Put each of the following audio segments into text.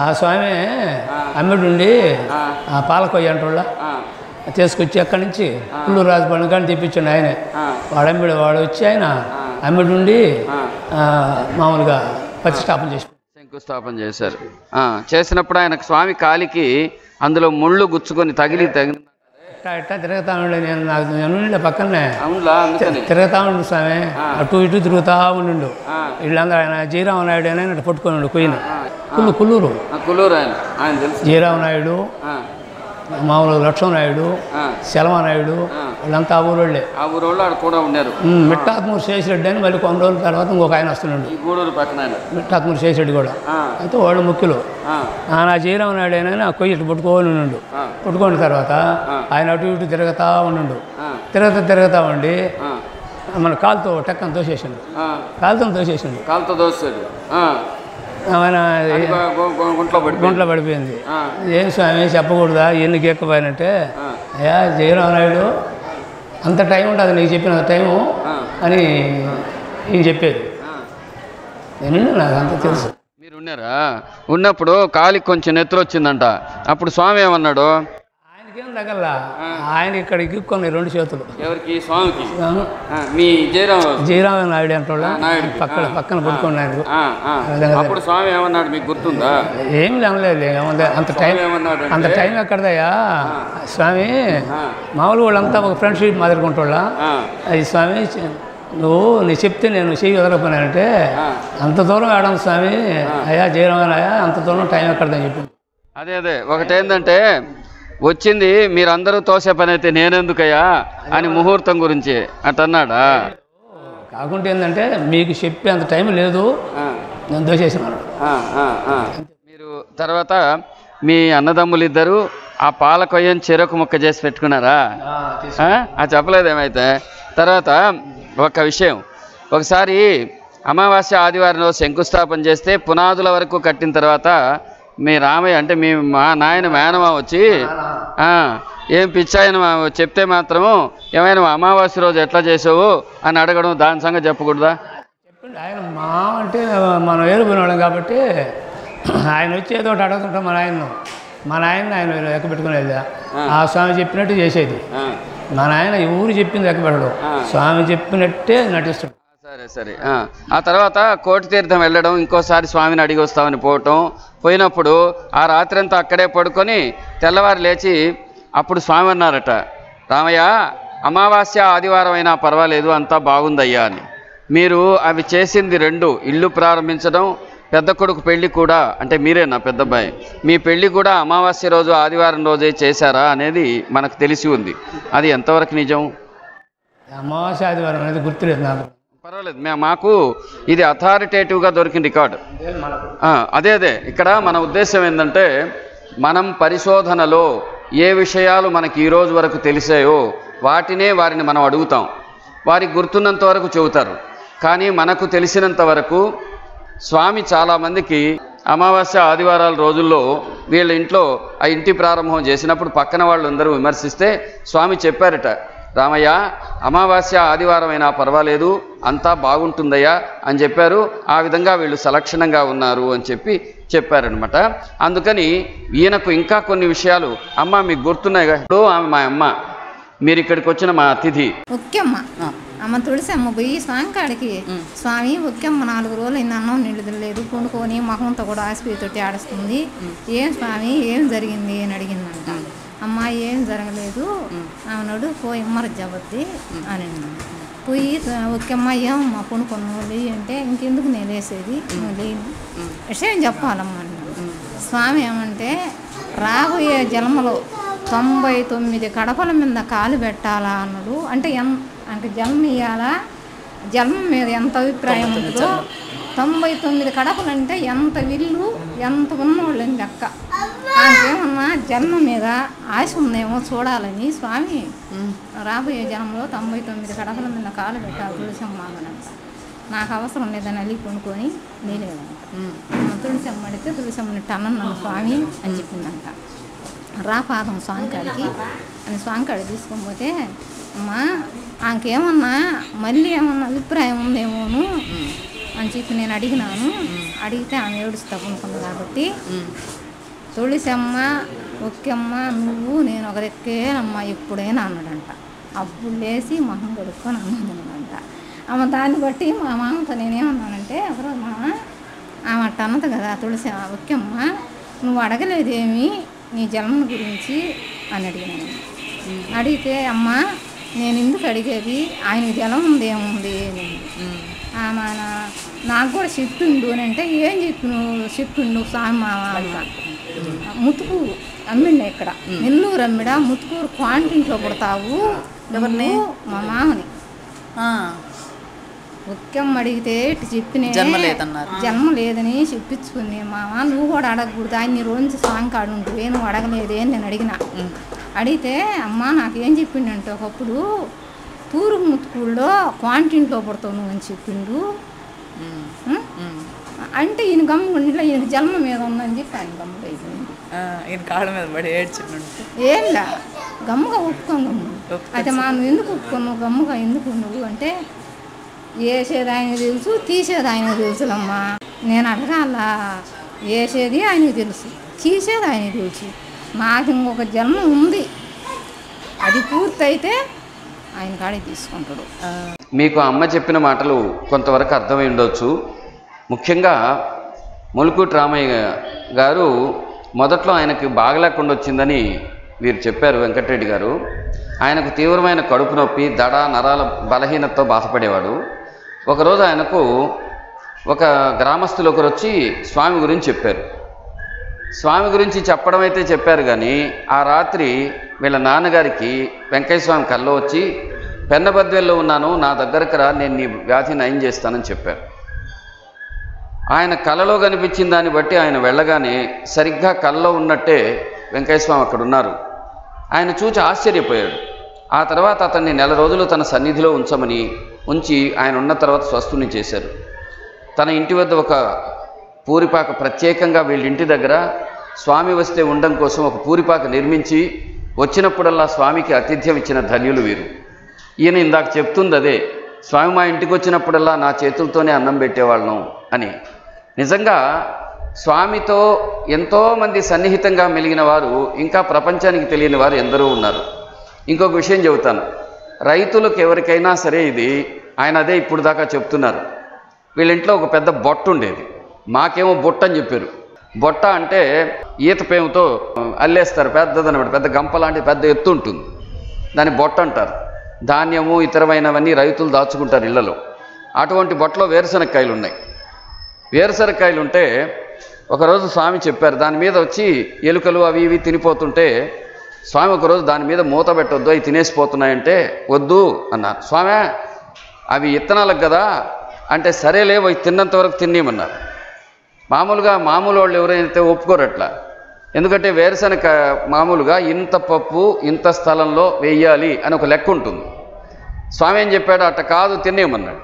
ఆ స్వామి అమ్మిడుండి పాలకొయ్య అంటోళ్ళ తీసుకొచ్చి అక్కడి నుంచి పుల్లూరు రాజపాలెం కానీ తెప్పించండి ఆయనే వాడు అమ్మిడు వాడు వచ్చి ఆయన అమ్మిడుండి మామూలుగా ప్రతిష్టాపన చేసి శంకుస్థాపన చేశారు. చేసినప్పుడు ఆయనకు స్వామి కాలికి అందులో ముళ్ళు గుచ్చుకొని తగిలి ఇట్టా తిరుగుతా ఉండే నేను పక్కనే తిరుగుతా ఉండు స్వామి అటు ఇటు తిరుగుతా ఉండు వీళ్ళందరూ ఆయన జీరామనాయుడు అని పట్టుకొని కొయ్యను కుల్లూరు జీరామనాయుడు మామూలుగా లక్ష్మణనాయుడు శలమనాయుడు వీళ్ళంతా ఆ ఊరోళ్ళే కూడా ఉన్నారు. మిట్టాత్మూరు శేషిరెడ్డి అని మళ్ళీ కొన్ని రోజుల తర్వాత ఇంకొక ఆయన వస్తున్నాడు మిట్టాత్మూరు శేషిరెడ్డి కూడా అయితే వాళ్ళు ముఖ్యులు నా జీరామనాయుడు అయినా కొయ్యి ఇటు పట్టుకోని ఉండు పట్టుకున్న తర్వాత ఆయన అటు ఇటు తిరుగుతా ఉండు తిరుగుతా ఉండి మన కాలుతో టెక్కను తోసేసిండు కాలుతో తోసేసాడు గుంట్లో పడిపోయింది. ఏం స్వామి చెప్పకూడదా ఎన్ని ఎక్కపోయినట్టే అయ్యా జయరామనాయుడు అంత టైం ఉంటుంది నీకు చెప్పిన టైము అని నేను చెప్పేది. నేను నాకు అంత తెలుసు. మీరు ఉన్నారా? ఉన్నప్పుడు కాలికి కొంచెం నెత్తురు వచ్చిందంట. అప్పుడు స్వామి ఏమన్నాడు? ఆయనకేం తగల్లా, ఆయన ఇక్కడ ఇక్కున్నాయి రెండు చేతులు. ఎవరికి? స్వామికి. మీ జయరామనాయుడు అంటోళ్ళ పక్కన పడుకున్నాడు. అప్పుడు స్వామి ఏమన్నాడు మీకు గుర్తుందా? ఏం లేదు అంత టైం ఎక్కడదయ్యా స్వామి. మామూలు వాళ్ళంతా ఒక ఫ్రెండ్షిప్ మాదిరికుంటోళ్ళ అది స్వామి నువ్వు చెప్తే నేను చెయ్యి వదలకపోయినానంటే అంత దూరం ఆడం స్వామి అయ్యా జయరామయ్య అంత దూరం టైం ఎక్కడదని చెప్పి. అదే ఒకటేందంటే వచ్చింది మీరందరూ తోసే పని అయితే నేనెందుకయ్యా అని ముహూర్తం గురించి అట్టన్నాడా? కాకుంటే ఏంటంటే మీకు చెప్పే అంత టైం లేదు నేను దోసేసినాను. మీరు తర్వాత మీ అన్నదమ్ములు ఇద్దరు ఆ పాల కొయ్యని చెరకు ముక్క చేసి పెట్టుకున్నారా? చెప్పలేదేమైతే. తర్వాత ఒక విషయం, ఒకసారి అమావాస్య ఆదివారం రోజు శంకుస్థాపన చేస్తే పునాదుల వరకు కట్టిన తర్వాత మీ రామయ్య అంటే మీ నాయన మేనమా వచ్చి ఏం పిచ్చాయన చెప్తే మాత్రము ఏమైనా అమావాస్య రోజు ఎట్లా చేసావు అని అడగడం, దాని సంగతి చెప్పకూడదా? చెప్పండి. ఆయన మా అంటే మనం ఏరుకునేవాళ్ళం కాబట్టి ఆయన వచ్చి ఏదో ఒకటి అడుగుతుంటాం. మా నాయన ఆయన లెక్క పెట్టుకునేది ఆ స్వామి చెప్పినట్టు చేసేది. మా నాయన ఊరు చెప్పింది లెక్క పెట్టడం, స్వామి చెప్పినట్టే నటిస్తాడు. సరే. ఆ తర్వాత కోటి తీర్థం వెళ్ళడం, ఇంకోసారి స్వామిని అడిగి వస్తామని పోయినప్పుడు ఆ రాత్రి అంతా అక్కడే పడుకొని తెల్లవారు లేచి అప్పుడు స్వామి అన్నారట, రామయ్య అమావాస్య ఆదివారం అయినా పర్వాలేదు అంతా బాగుందయ్యా అని. మీరు అవి చేసింది రెండు, ఇల్లు ప్రారంభించడం, పెద్ద కొడుకు పెళ్ళి కూడా, అంటే మీరేనా పెద్దబ్బాయి, మీ పెళ్ళి కూడా అమావాస్య రోజు ఆదివారం రోజే చేశారా అనేది మనకు తెలిసి ఉంది. అది ఎంతవరకు నిజం? అమావాస్య ఆదివారం అనేది గుర్తులేదు నాకు. పర్వాలేదు, మాకు ఇది అథారిటేటివ్గా దొరికిన రికార్డు. అదే ఇక్కడ మన ఉద్దేశం ఏంటంటే మనం పరిశోధనలో ఏ విషయాలు మనకి ఈరోజు వరకు తెలిసాయో వారిని మనం అడుగుతాం. వారికి గుర్తున్నంత వరకు చెబుతారు. కానీ మనకు తెలిసినంత వరకు స్వామి చాలామందికి అమావాస్య ఆదివారాల రోజుల్లో వీళ్ళ ఇంట్లో ఆ ఇంటి ప్రారంభం చేసినప్పుడు పక్కన వాళ్ళందరూ విమర్శిస్తే స్వామి చెప్పారట, రామయ్య అమావాస్య ఆదివారం అయినా పర్వాలేదు అంతా బాగుంటుందయ్యా అని చెప్పారు. ఆ విధంగా వీళ్ళు సలక్షణంగా ఉన్నారు అని చెప్పారనమాట. అందుకని ఈయనకు ఇంకా కొన్ని విషయాలు అమ్మ మీకు గుర్తున్నాయి కదా. ఆమె మా అమ్మ, మీరు ఇక్కడికి వచ్చిన మా అతిథి ముఖ్యమ్మ అమ్మ తులసమ్మ పోయి స్వామి కాడికి స్వామి ముఖ్యమ్మ 4 రోజులు అయింది అన్నం నీళ్ళు లేదు, కొనుక్కొని మొహంతో కూడా ఆసుపత్రి ఆడుస్తుంది, ఏం స్వామి ఏం జరిగింది అని అడిగిందంట. అమ్మాయి ఏం జరగలేదు ఆమెనాడు పోయి ఇమ్మరు జబద్ది అని పోయి ఒక్కమ్మ ఏమమ్మా కొనుక్కున్నావు లేయి అంటే ఇంకెందుకు నేను వేసేది నువ్వు లేని విషయం చెప్పాలమ్మా. స్వామి ఏమంటే రాబోయే జన్మలో 99 కడపల మీద కాలు పెట్టాలా అన్నాడు. అంటే జన్మ ఇవ్వాలా, జన్మ మీద ఎంత అభిప్రాయం ఉంటుందో 99 కడపలు అంటే ఎంత విల్లు ఎంత ఉన్నోళ్ళని లెక్క. నాకేమన్నా జన్మ మీద ఆశ ఉందేమో చూడాలని స్వామి రాబోయే జన్మలో 99 కడపల మీద కాలు పెట్టాలి తులసమ్మ అనంట. నాకు అవసరం లేదని అల్లి కొనుక్కొని నేనేదంట. తులసమ్మ అడిగితే తులసమ్మని టన్నన్నాను స్వామి అని చెప్పిందంట. పాదం స్వామి కాడికి అని స్వామి కాడికి తీసుకొని పోతే అమ్మా ఆమెకేమన్నా మళ్ళీ ఏమన్నా అభిప్రాయం ఉందేమోను అని చెప్పి నేను అడిగినాను. అడిగితే ఆమె ఏడుస్తా అనుకుంది కాబట్టి తులసమ్మ ఒక్కమ్మ నువ్వు నేను ఒకరెక్కే అమ్మ ఎప్పుడైనా అన్నాడంట. అప్పుడు లేచి మొహం కడుక్కొని అన్నదంట. ఆమె దాన్ని బట్టి మా మామతో నేనేమన్నానంటే ఒకరోజు మామ ఆమె అట్ట అన్నది కదా తులసి ఒక్కమ్మ నువ్వు అడగలేదేమి నీ జన్మ గురించి అని అడిగినాను. అడిగితే అమ్మ నేను ఎందుకు అడిగేది ఆయనకి జలం ఉంది ఏముంది ఆమె నాకు కూడా చెప్పిండు అని అంటే ఏం చెప్పిండు స్వామి మామ ముతుకు అమ్మిండు ఇక్కడ నెల్లూరు అమ్మిడా ముతుకూరు క్వాంటింట్లో పుడతావు ఎవరిని మా మామని ముఖ్యం అడిగితే ఇటు చెప్పిన జన్మ లేదని చెప్పించుకుంది మామ నువ్వు కూడా అడగకూడదు ఆయన రోజు సాంకాడు ఉంటుంది నువ్వు అడగలేదే అని నేను అడిగిన. అడిగితే అమ్మ నాకేం చెప్పిండంటే ఒకప్పుడు తూర్పు ముతుకుల్లో క్వాంటింట్లో పుడతావు నువ్వు అని చెప్పిండు. అంటే ఈయన గమ్ముండిలో ఈయన జన్మ మీద ఉందని చెప్పి ఆయన గమ్ముగా అయిపోయింది. ఈయన కాళ్ళ మీద పడి ఏడ్చిండు. ఏంలా గమ్ముగా ఒప్పుకోను. అయితే మనం ఎందుకు ఒప్పుకోను గమ్ముగా ఎందుకు నువ్వు అంటే వేసేది ఆయనకు తెలుసు తీసేది ఆయనకు తెలుసులమ్మా. నేను అడగాల వేసేది ఆయనకు తెలుసు తీసేది ఆయనకు తెలుసు. నాకు ఇంకొక జన్మ ఉంది అది పూర్తయితే ఆయన కాడే తీసుకుంటాడు. మీకు అమ్మ చెప్పిన మాటలు కొంతవరకు అర్థమై ఉండొచ్చు. ముఖ్యంగా ములుకూటి రామయ్య గారు మొదట్లో ఆయనకి బాగలేకుండా వచ్చిందని వీరు చెప్పారు. వెంకటరెడ్డి గారు ఆయనకు తీవ్రమైన కడుపు నొప్పి దడ నరాల బలహీనతతో బాధపడేవాడు. ఒకరోజు ఆయనకు ఒక గ్రామస్తులు ఒకరు వచ్చి స్వామి గురించి చెప్పారు. స్వామి గురించి చెప్పడం అయితే చెప్పారు కానీ ఆ రాత్రి వీళ్ళ నాన్నగారికి వెంకయ్య స్వామి కల్లో వచ్చి పెన్నబద్వేల్లో ఉన్నాను నా దగ్గరకు రా నేను నీ వ్యాధి నయం చేస్తానని చెప్పారు. ఆయన కలలో కనిపించిన దాన్ని బట్టి ఆయన వెళ్ళగానే సరిగ్గా కల్లో ఉన్నట్టే వెంకయ్య స్వామి అక్కడ ఉన్నారు. ఆయన చూచి ఆశ్చర్యపోయాడు. ఆ తర్వాత అతన్ని నెల రోజులు తన సన్నిధిలో ఉంచి ఆయన ఉన్న తర్వాత స్వస్థుని చేశారు. తన ఇంటి వద్ద ఒక పూరిపాక ప్రత్యేకంగా వీళ్ళ ఇంటి దగ్గర స్వామి వస్తే ఉండడం కోసం ఒక పూరిపాక నిర్మించి వచ్చినప్పుడల్లా స్వామికి ఆతిథ్యం ఇచ్చిన ధన్యులు వీరు. ఈయన ఇందాక చెప్తుంది అదే, స్వామి మా ఇంటికి వచ్చినప్పుడల్లా నా చేతులతోనే అన్నం పెట్టేవాళ్ళం అని. నిజంగా స్వామితో ఎంతోమంది సన్నిహితంగా మెలిగిన వారు ఇంకా ప్రపంచానికి తెలియని వారు ఎందరో ఉన్నారు. ఇంకొక విషయం చెబుతాను. రైతులకు ఎవరికైనా సరే ఇది ఆయన అదే ఇప్పుడు దాకా చెప్తున్నారు. వీళ్ళ ఇంట్లో ఒక పెద్ద బొట్ట ఉండేది. మాకేమో బొట్ట అని చెప్పారు. బొట్ట అంటే ఈత పేముతో అల్లేస్తారు పెద్దదనమాట. పెద్ద గంప లాంటి పెద్ద ఎత్తు ఉంటుంది, దాన్ని బొట్ట అంటారు. ధాన్యము ఇతరమైనవన్నీ రైతులు దాచుకుంటారు ఇళ్లలో. అటువంటి బొట్టలో వేరుశనక్కాయలు ఉన్నాయి. వేరుశనక్కాయలు ఉంటే ఒకరోజు స్వామి చెప్పారు, దాని మీద వచ్చి ఎలుకలు అవి ఇవి తినిపోతుంటే స్వామి ఒకరోజు దాని మీద మూత పెట్టొద్దు అవి తినేసిపోతున్నాయంటే వద్దు అన్నారు. స్వామి అవి ఇత్తనాలకు కదా అంటే సరేలే అవి తిన్నంత వరకు తినేయమన్నారు. మామూలు వాళ్ళు ఎవరైతే ఒప్పుకోరు అట్లా. ఎందుకంటే వేరుశనగ మామూలుగా ఇంత పప్పు ఇంత స్థలంలో వేయాలి అని ఒక లెక్క ఉంటుంది. స్వామి ఏం చెప్పాడు, అట్ట కాదు తినేయమన్నాడు.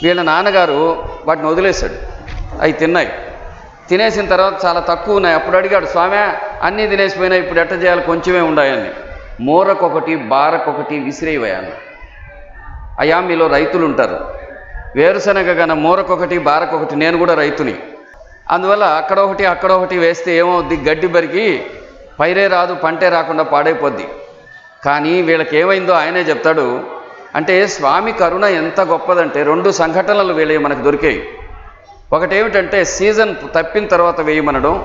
వీళ్ళ నాన్నగారు వాటిని వదిలేశాడు. అవి తిన్నాయి. తినేసిన తర్వాత చాలా తక్కువ ఉన్నాయి. అప్పుడు అడిగాడు, స్వామి అన్నీ తినేసిపోయినాయి ఇప్పుడు ఎట్ట చేయాలి, కొంచెమే ఉన్నాయని. మూరకొకటి బారకొకటి విసిరేయని. అయ్యా మీలో రైతులు ఉంటారు, వేరుశనగ గన మూరకొకటి బారకొకటి. నేను కూడా రైతుని, అందువల్ల అక్కడొకటి వేస్తే ఏమవుద్ది, గడ్డి బరికి పైరే రాదు, పంటే రాకుండా పాడైపోద్ది. కానీ వీళ్ళకి ఏమైందో ఆయనే చెప్తాడు. అంటే స్వామి కరుణ ఎంత గొప్పదంటే రెండు సంఘటనలు వీళ్ళవి మనకు దొరికాయి. ఒకటేమిటంటే సీజన్ తప్పిన తర్వాత వేయమనడం,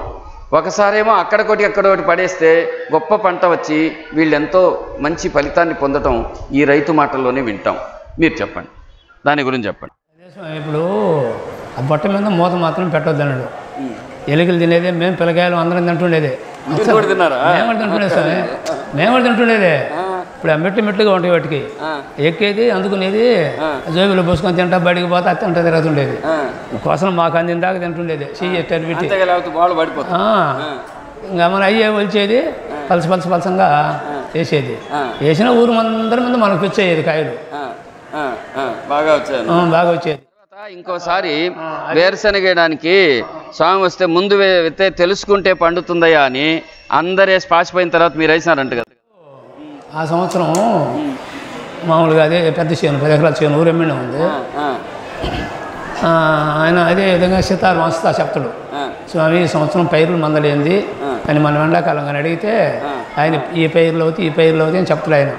ఒకసారేమో అక్కడొకటి పడేస్తే గొప్ప పంట వచ్చి వీళ్ళెంతో మంచి ఫలితాన్ని పొందటం ఈ రైతు మాటల్లోనే వింటాం. మీరు చెప్పండి, దాని గురించి చెప్పండి. ఇప్పుడు ఆ బొట్ట మీద మూత మాత్రం పెట్టొద్దు అన్నాడు. ఎలుకలు తినేదే, మేము పిల్లకాయలు అందరం తింటుండేదే. మేము కూడా తింటుండేదే. ఇప్పుడు ఆ మెట్లుగా ఉంటాయి వాటికి, ఎక్కేది అందుకునేది జోబులో పోసుకొని తింటా, బయటికి పోతే అత్త తింటా తిరుగుతుండేది. కోసం మాకు అందిన దాకా తింటుండేది. పెట్టి ఇంకా మన అయ్యే వచ్చేది పలసంగా వేసేది. వేసిన ఊరు అందరి ముందు మనకు వచ్చేది కాయలు బాగా వచ్చేది. ఇంకోసారి వేరుశనగేయడానికి స్వామి వస్తే ముందు విత్తే తెలుసుకుంటే పండుతుందయ్యా అని అందరే పాసిపోయిన తర్వాత మీరు వేసినారంట కదా. ఆ సంవత్సరం మామూలుగా అదే పెద్ద చేను 10 ఎకరాల చేను ఊరెమ్మిన ఉంది. ఆయన అదే విధంగా సితార్ వంచుతా చెప్తాడు. స్వామి ఈ సంవత్సరం పైర్లు మందలేంది అని మనం ఎండాకాలం కానీ అడిగితే ఆయన ఈ పైర్లు అవుతాయి ఈ పైర్లు అవుతాయి అని చెప్తాడు ఆయన.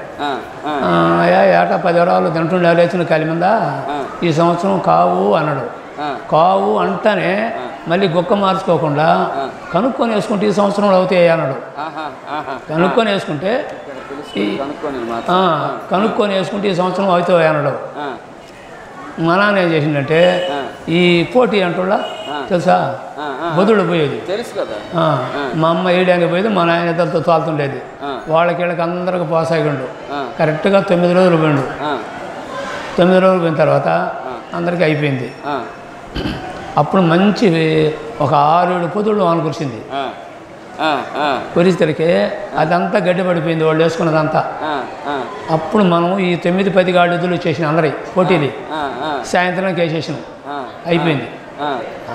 ఏటా 10 వరాలు తింటుండే లేచిన కాలి మీద ఈ సంవత్సరం కావు అన్నాడు. కావు అంటనే మళ్ళీ గొక్క మార్చుకోకుండా కనుక్కొని వేసుకుంటే ఈ సంవత్సరంలో అవుతాయి అన్నాడు. కనుక్కొని వేసుకుంటే కనుక్కొని వేసుకుంటే ఈ సంవత్సరం అవుతాయి అన్నాడు. మా నాన్న ఏం చేసిందంటే ఈ పోటీ అంటున్నా తెలుసా బదుడు పోయేది మా అమ్మ వేయడానికి పోయేది మా నాయన ఇద్దరితో తోలుతుండేది. వాళ్ళకి వీళ్ళకి అందరికి పోసాగిండు. కరెక్ట్గా 9 రోజులు పోయిండు. 9 రోజులు పోయిన తర్వాత అందరికీ అయిపోయింది. అప్పుడు మంచి ఒక 6-7 పొదుళ్ళు వాన కురిసింది. కురిసరికి అదంతా గడ్డి పడిపోయింది వాళ్ళు వేసుకున్నదంతా. అప్పుడు మనం ఈ 9-10 గాడిదలు వచ్చేసిన అందరి పోటీలు సాయంత్రానికి వేసేసినాం. అయిపోయింది.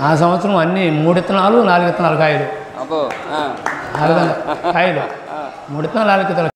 ఆ సంవత్సరం అన్నీ 3 విత్తనాలు 4 విత్తనాలు కాయలు. ఆ విధంగా కాయలు 3 విత్తనాలు 4 విత్తనాలు